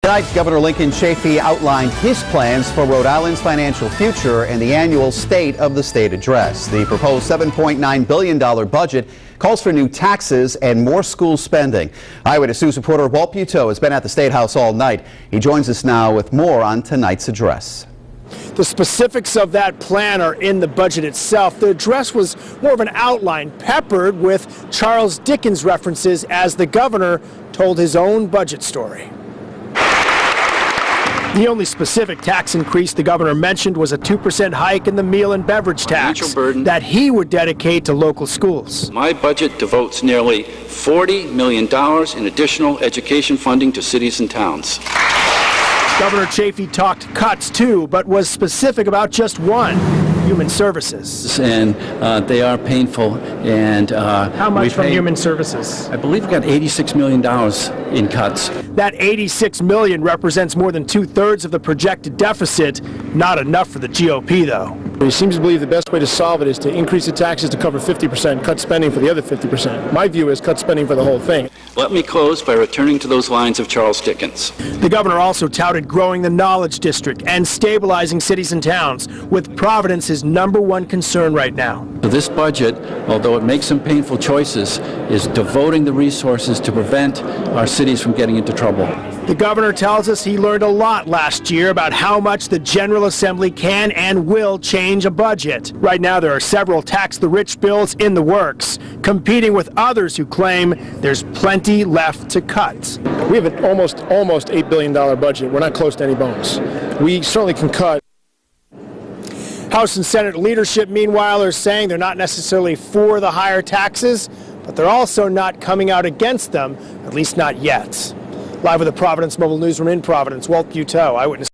Tonight, Governor Lincoln Chafee outlined his plans for Rhode Island's financial future in the annual State of the State address. The proposed $7.9 billion budget calls for new taxes and more school spending. Eyewitness News reporter Walt Buteau has been at the State House all night. He joins us now with more on tonight's address. The specifics of that plan are in the budget itself. The address was more of an outline, peppered with Charles Dickens references as the governor told his own budget story. The only specific tax increase the governor mentioned was a 2% hike in the meal and beverage tax that he would dedicate to local schools. My budget devotes nearly $40 million in additional education funding to cities and towns. Governor Chafee talked cuts too, but was specific about just one: human services. And they are painful. And how much from human services? I believe we got $86 million in cuts. That $86 million represents more than 2/3 of the projected deficit. Not enough for the GOP, though. He seems to believe the best way to solve it is to increase the taxes to cover 50%, cut spending for the other 50%. My view is cut spending for the whole thing. Let me close by returning to those lines of Charles Dickens. The governor also touted growing the knowledge district and stabilizing cities and towns, with Providence his #1 concern right now. This budget, although it makes some painful choices, is devoting the resources to prevent our cities from getting into trouble. The governor tells us he learned a lot last year about how much the General Assembly can and will change a budget. Right now there are several tax-the-rich bills in the works, competing with others who claim there's plenty left to cut. We have an almost $8 billion budget. We're not close to any bones. We certainly can cut. House and Senate leadership, meanwhile, are saying they're not necessarily for the higher taxes, but they're also not coming out against them, at least not yet. Live with the Providence Mobile Newsroom in Providence, Walt Buteau, Eyewitness.